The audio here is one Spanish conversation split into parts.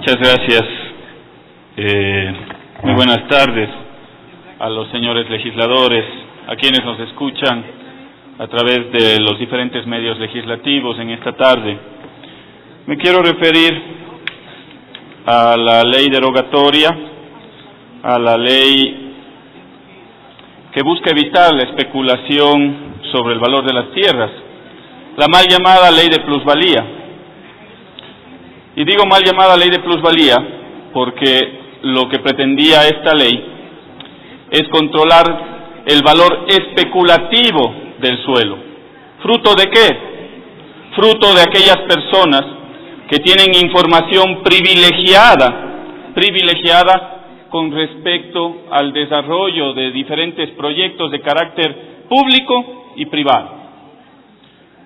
Muchas gracias. Muy buenas tardes a los señores legisladores, a quienes nos escuchan a través de los diferentes medios legislativos en esta tarde. Me quiero referir a la ley derogatoria, a la ley que busca evitar la especulación sobre el valor de las tierras, la mal llamada ley de plusvalía. Y digo mal llamada ley de plusvalía porque lo que pretendía esta ley es controlar el valor especulativo del suelo. ¿Fruto de qué? Fruto de aquellas personas que tienen información privilegiada con respecto al desarrollo de diferentes proyectos de carácter público y privado.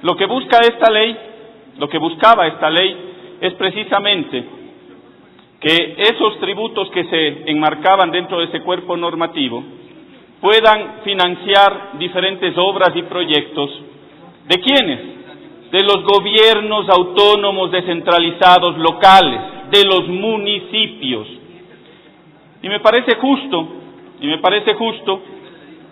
Lo que buscaba esta ley es precisamente que esos tributos que se enmarcaban dentro de ese cuerpo normativo puedan financiar diferentes obras y proyectos. ¿De quiénes? De los gobiernos autónomos descentralizados locales, de los municipios. Y me parece justo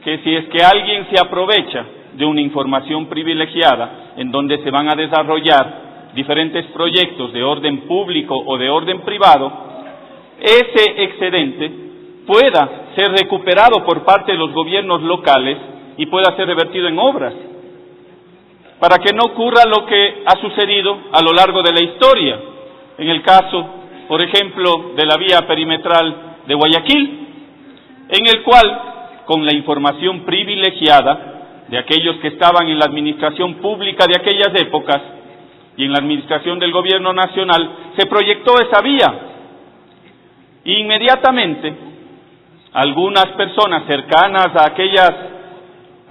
que si es que alguien se aprovecha de una información privilegiada en donde se van a desarrollar diferentes proyectos de orden público o de orden privado, ese excedente pueda ser recuperado por parte de los gobiernos locales y pueda ser revertido en obras, para que no ocurra lo que ha sucedido a lo largo de la historia, en el caso, por ejemplo, de la vía perimetral de Guayaquil, en el cual, con la información privilegiada de aquellos que estaban en la administración pública de aquellas épocas y en la administración del gobierno nacional, se proyectó esa vía. E inmediatamente, algunas personas cercanas a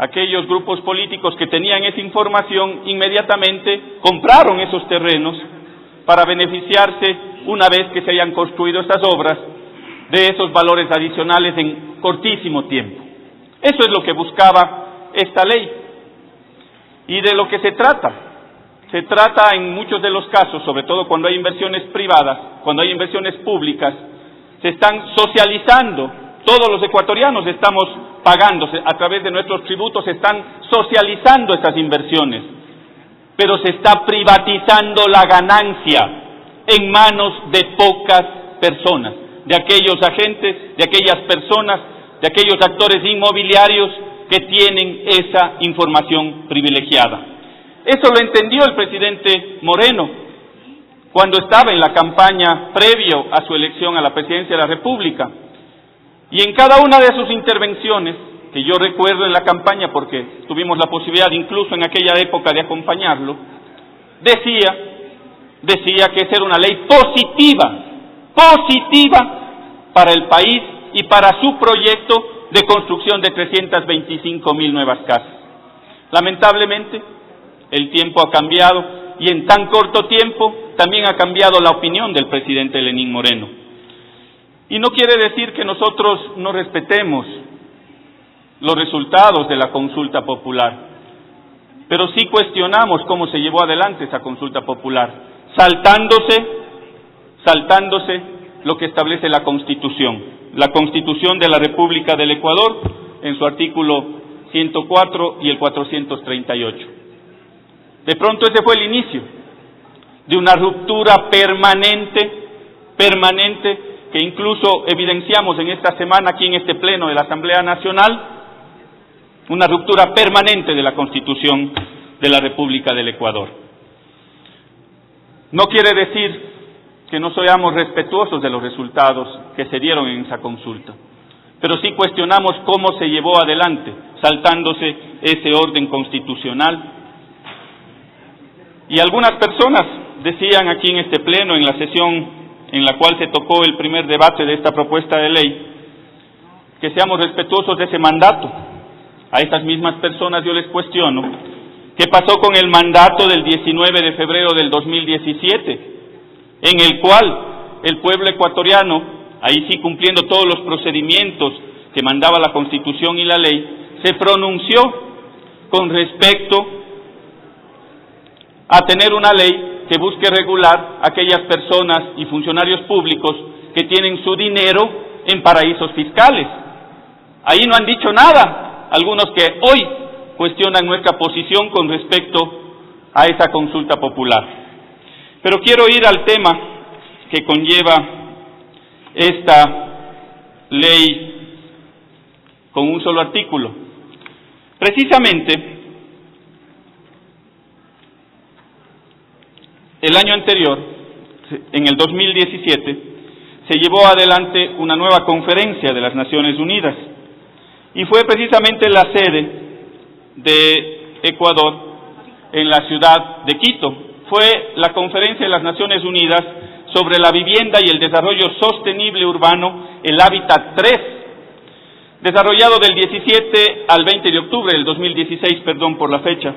aquellos grupos políticos que tenían esa información, inmediatamente compraron esos terrenos para beneficiarse, una vez que se hayan construido estas obras, de esos valores adicionales en cortísimo tiempo. Eso es lo que buscaba esta ley. Y de lo que se trata en muchos de los casos, sobre todo cuando hay inversiones privadas, cuando hay inversiones públicas, se están socializando. Todos los ecuatorianos estamos pagando, a través de nuestros tributos se están socializando esas inversiones, pero se está privatizando la ganancia en manos de pocas personas, de aquellos agentes, de aquellas personas, de aquellos actores inmobiliarios que tienen esa información privilegiada. Eso lo entendió el presidente Moreno cuando estaba en la campaña previo a su elección a la presidencia de la República. Y en cada una de sus intervenciones, que yo recuerdo en la campaña porque tuvimos la posibilidad incluso en aquella época de acompañarlo, decía que esa era una ley positiva para el país y para su proyecto de construcción de 325,000 nuevas casas. Lamentablemente, el tiempo ha cambiado y en tan corto tiempo también ha cambiado la opinión del presidente Lenín Moreno. Y no quiere decir que nosotros no respetemos los resultados de la consulta popular, pero sí cuestionamos cómo se llevó adelante esa consulta popular, saltándose lo que establece la Constitución de la República del Ecuador en su artículo 104 y el 438. De pronto ese fue el inicio de una ruptura permanente que incluso evidenciamos en esta semana aquí en este pleno de la Asamblea Nacional, una ruptura permanente de la Constitución de la República del Ecuador. No quiere decir que no seamos respetuosos de los resultados que se dieron en esa consulta, pero sí cuestionamos cómo se llevó adelante, saltándose ese orden constitucional. Y algunas personas decían aquí en este pleno, en la sesión en la cual se tocó el primer debate de esta propuesta de ley, que seamos respetuosos de ese mandato. A esas mismas personas yo les cuestiono, ¿qué pasó con el mandato del 19 de febrero del 2017, en el cual el pueblo ecuatoriano, ahí sí cumpliendo todos los procedimientos que mandaba la Constitución y la ley, se pronunció con respecto a tener una ley que busque regular a aquellas personas y funcionarios públicos que tienen su dinero en paraísos fiscales. Ahí no han dicho nada algunos que hoy cuestionan nuestra posición con respecto a esa consulta popular. Pero quiero ir al tema que conlleva esta ley con un solo artículo. Precisamente, el año anterior, en el 2017, se llevó adelante una nueva conferencia de las Naciones Unidas y fue precisamente la sede de Ecuador en la ciudad de Quito. Fue la conferencia de las Naciones Unidas sobre la vivienda y el desarrollo sostenible urbano, el Hábitat 3, desarrollado del 17 al 20 de octubre del 2016, perdón por la fecha.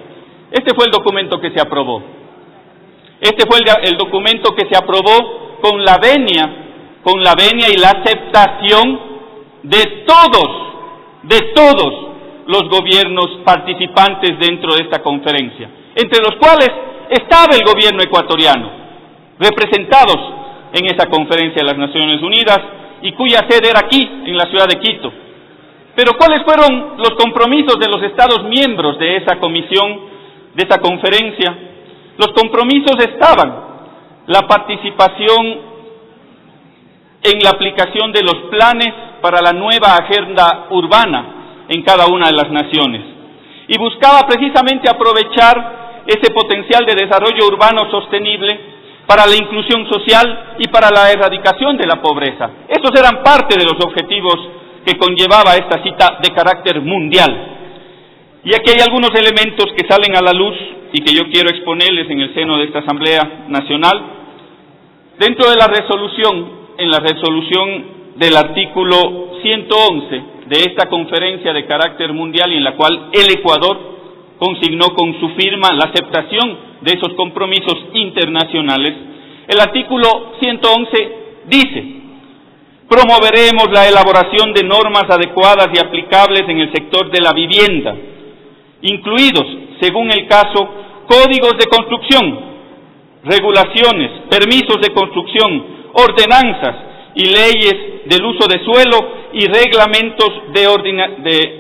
Este fue el documento que se aprobó. Este fue el documento que se aprobó con la venia y la aceptación de todos los gobiernos participantes dentro de esta conferencia, entre los cuales estaba el gobierno ecuatoriano, representados en esa conferencia de las Naciones Unidas y cuya sede era aquí, en la ciudad de Quito. Pero ¿cuáles fueron los compromisos de los Estados miembros de esa comisión, de esa conferencia? Los compromisos estaban: la participación en la aplicación de los planes para la nueva agenda urbana en cada una de las naciones, y buscaba precisamente aprovechar ese potencial de desarrollo urbano sostenible para la inclusión social y para la erradicación de la pobreza. Estos eran parte de los objetivos que conllevaba esta cita de carácter mundial. Y aquí hay algunos elementos que salen a la luz y que yo quiero exponerles en el seno de esta Asamblea Nacional. Dentro de la resolución, en la resolución del artículo 111 de esta conferencia de carácter mundial, y en la cual el Ecuador consignó con su firma la aceptación de esos compromisos internacionales, el artículo 111 dice: promoveremos la elaboración de normas adecuadas y aplicables en el sector de la vivienda, incluidos, según el caso, códigos de construcción, regulaciones, permisos de construcción, ordenanzas y leyes del uso de suelo y reglamentos de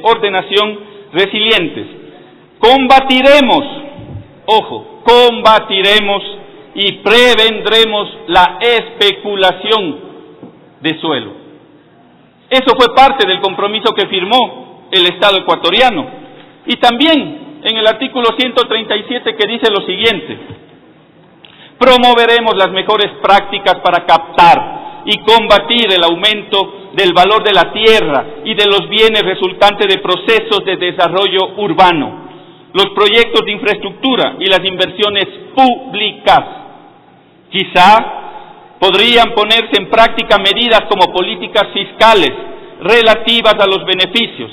ordenación resilientes. Combatiremos y prevendremos la especulación de suelo. Eso fue parte del compromiso que firmó el Estado ecuatoriano. Y también en el artículo 137, que dice lo siguiente: promoveremos las mejores prácticas para captar y combatir el aumento del valor de la tierra y de los bienes resultantes de procesos de desarrollo urbano, los proyectos de infraestructura y las inversiones públicas. Quizá podrían ponerse en práctica medidas como políticas fiscales relativas a los beneficios,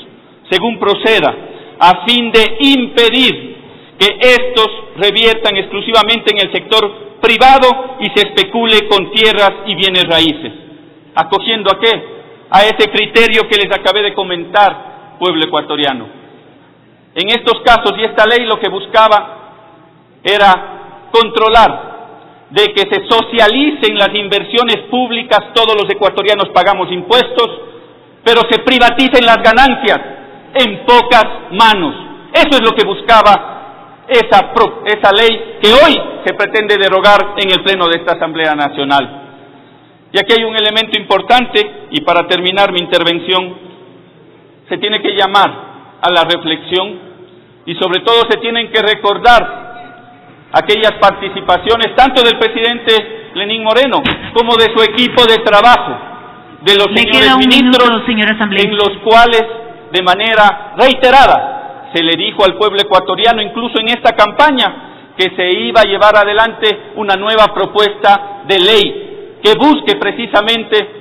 según proceda, a fin de impedir que estos reviertan exclusivamente en el sector privado y se especule con tierras y bienes raíces. ¿Acogiendo a qué? A ese criterio que les acabé de comentar, pueblo ecuatoriano. En estos casos, y esta ley lo que buscaba era controlar de que se socialicen las inversiones públicas. Todos los ecuatorianos pagamos impuestos, pero se privaticen las ganancias en pocas manos. Eso es lo que buscaba esa ley que hoy se pretende derogar en el pleno de esta Asamblea Nacional. Y aquí hay un elemento importante, y para terminar mi intervención, se tiene que llamar a la reflexión y sobre todo se tienen que recordar aquellas participaciones tanto del presidente Lenín Moreno como de su equipo de trabajo, de los señores ministros, en los cuales de manera reiterada se le dijo al pueblo ecuatoriano, incluso en esta campaña, que se iba a llevar adelante una nueva propuesta de ley que busque precisamente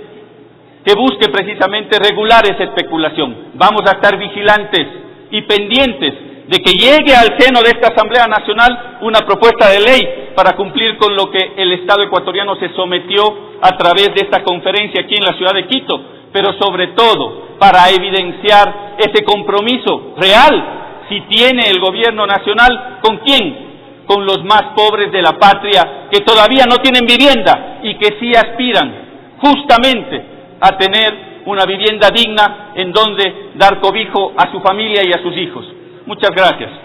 regular esa especulación. Vamos a estar vigilantes y pendientes de que llegue al seno de esta Asamblea Nacional una propuesta de ley para cumplir con lo que el Estado ecuatoriano se sometió a través de esta conferencia aquí en la ciudad de Quito, pero sobre todo para evidenciar ese compromiso real, si tiene el gobierno nacional, ¿con quién? con los más pobres de la patria que todavía no tienen vivienda y que sí aspiran justamente a tener una vivienda digna en donde dar cobijo a su familia y a sus hijos. Muchas gracias.